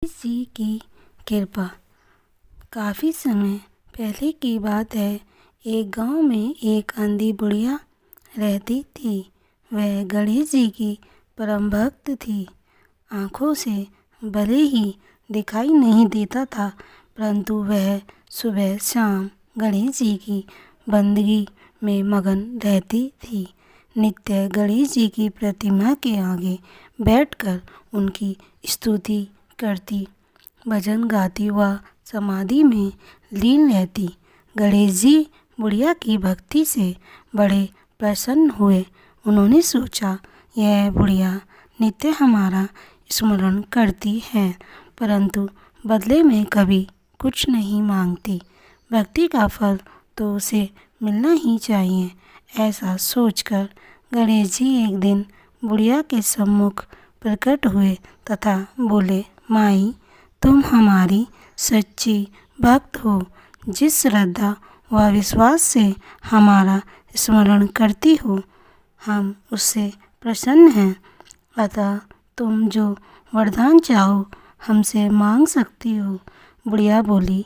जी की कृपा। काफ़ी समय पहले की बात है। एक गांव में एक अंधी बुढ़िया रहती थी। वह गणेश जी की परम भक्त थी। आँखों से भले ही दिखाई नहीं देता था, परंतु वह सुबह शाम गणेश जी की बंदगी में मगन रहती थी। नित्य गणेश जी की प्रतिमा के आगे बैठकर उनकी स्तुति करती, भजन गाती व समाधि में लीन रहती। गणेश जी बुढ़िया की भक्ति से बड़े प्रसन्न हुए। उन्होंने सोचा, यह बुढ़िया नित्य हमारा स्मरण करती है, परंतु बदले में कभी कुछ नहीं मांगती। भक्ति का फल तो उसे मिलना ही चाहिए। ऐसा सोचकर गणेश जी एक दिन बुढ़िया के सम्मुख प्रकट हुए तथा बोले, माई, तुम हमारी सच्ची भक्त हो। जिस श्रद्धा व विश्वास से हमारा स्मरण करती हो, हम उससे प्रसन्न हैं। अतः तुम जो वरदान चाहो हमसे मांग सकती हो। बुढ़िया बोली,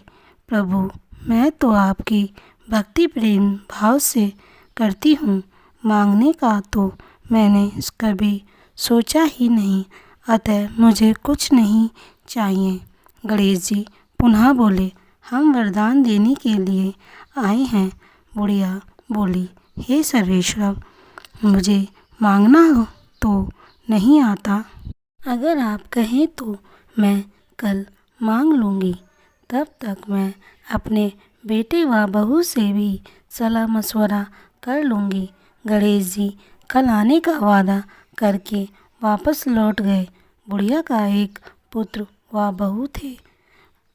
प्रभु, मैं तो आपकी भक्ति प्रेम भाव से करती हूँ। मांगने का तो मैंने कभी सोचा ही नहीं, अतः मुझे कुछ नहीं चाहिए। गणेश जी पुनः बोले, हम वरदान देने के लिए आए हैं। बुढ़िया बोली, हे सर्वेश्वर, मुझे मांगना हो तो नहीं आता। अगर आप कहें तो मैं कल मांग लूँगी। तब तक मैं अपने बेटे व बहू से भी सलाह मशवरा कर लूँगी। गणेश जी कल आने का वादा करके वापस लौट गए। बुढ़िया का एक पुत्र व बहू थे।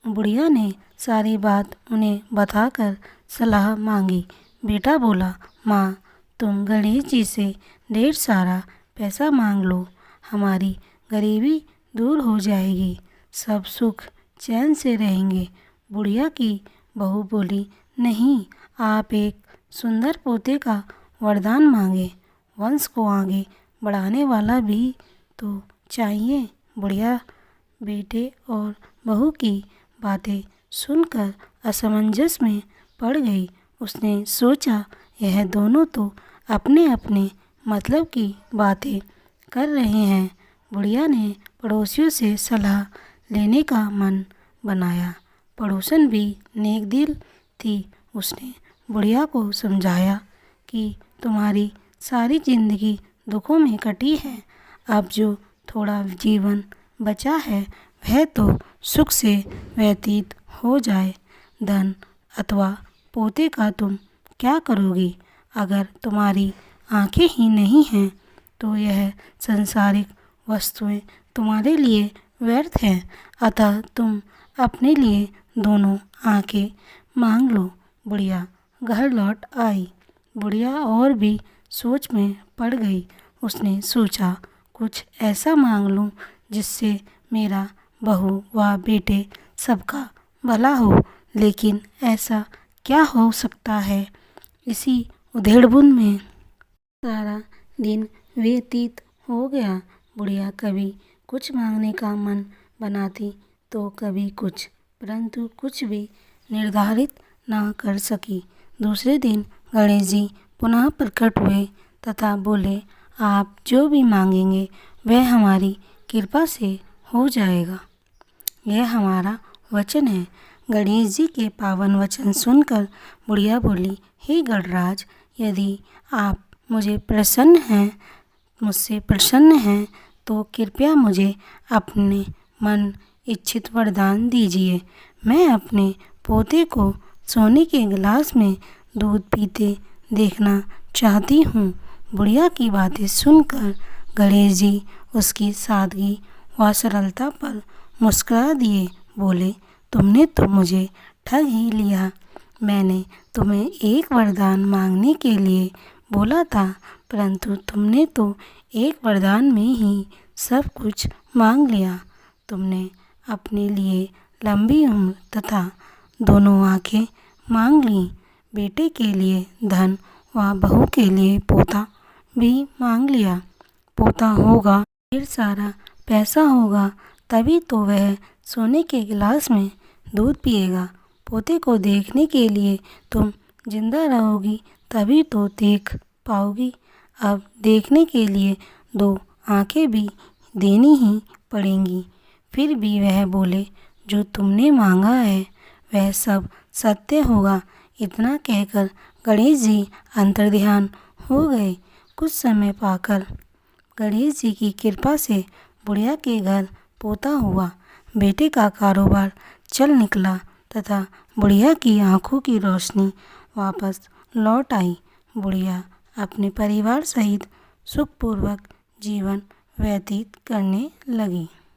बुढ़िया ने सारी बात उन्हें बताकर सलाह मांगी। बेटा बोला, माँ, तुम गणेश जी से ढेर सारा पैसा मांग लो, हमारी गरीबी दूर हो जाएगी, सब सुख चैन से रहेंगे। बुढ़िया की बहू बोली, नहीं, आप एक सुंदर पोते का वरदान मांगे। वंश को आगे बढ़ाने वाला भी तो चाहिए। बुढ़िया बेटे और बहू की बातें सुनकर असमंजस में पड़ गई। उसने सोचा, यह दोनों तो अपने अपने मतलब की बातें कर रहे हैं। बुढ़िया ने पड़ोसियों से सलाह लेने का मन बनाया। पड़ोसन भी नेक दिल थी। उसने बुढ़िया को समझाया कि तुम्हारी सारी जिंदगी दुखों में कटी है। अब जो थोड़ा जीवन बचा है वह तो सुख से व्यतीत हो जाए। धन अथवा पोते का तुम क्या करोगी? अगर तुम्हारी आंखें ही नहीं हैं तो यह संसारिक वस्तुएं तुम्हारे लिए व्यर्थ हैं। अतः तुम अपने लिए दोनों आंखें मांग लो। बुढ़िया घर लौट आई। बुढ़िया और भी सोच में पड़ गई। उसने सोचा, कुछ ऐसा मांग लूं जिससे मेरा बहू व बेटे सबका भला हो। लेकिन ऐसा क्या हो सकता है? इसी उधेड़बुन में सारा दिन व्यतीत हो गया। बुढ़िया कभी कुछ मांगने का मन बनाती तो कभी कुछ, परंतु कुछ भी निर्धारित न कर सकी। दूसरे दिन गणेश जी पुनः प्रकट हुए तथा बोले, आप जो भी मांगेंगे वह हमारी कृपा से हो जाएगा। यह हमारा वचन है। गणेश जी के पावन वचन सुनकर बुढ़िया बोली, हे गणराज, यदि आप मुझसे प्रसन्न हैं तो कृपया मुझे अपने मन इच्छित वरदान दीजिए। मैं अपने पोते को सोने के गिलास में दूध पीते देखना चाहती हूँ। बुढ़िया की बातें सुनकर गणेश जी उसकी सादगी व सरलता पर मुस्कुरा दिए। बोले, तुमने तो मुझे ठग ही लिया। मैंने तुम्हें एक वरदान मांगने के लिए बोला था, परंतु तुमने तो एक वरदान में ही सब कुछ मांग लिया। तुमने अपने लिए लंबी उम्र तथा दोनों आंखें मांग लीं। बेटे के लिए धन व बहू के लिए पोता भी मांग लिया। पोता होगा, ढेर सारा पैसा होगा तभी तो वह सोने के गिलास में दूध पिएगा। पोते को देखने के लिए तुम जिंदा रहोगी, तभी तो देख पाओगी। अब देखने के लिए 2 आंखें भी देनी ही पड़ेंगी। फिर भी वह बोले, जो तुमने मांगा है वह सब सत्य होगा। इतना कहकर गणेश जी अंतर्ध्यान हो गए। कुछ समय पाकर गणेश जी की कृपा से बुढ़िया के घर पोता हुआ। बेटे का कारोबार चल निकला तथा बुढ़िया की आंखों की रोशनी वापस लौट आई। बुढ़िया अपने परिवार सहित सुखपूर्वक जीवन व्यतीत करने लगी।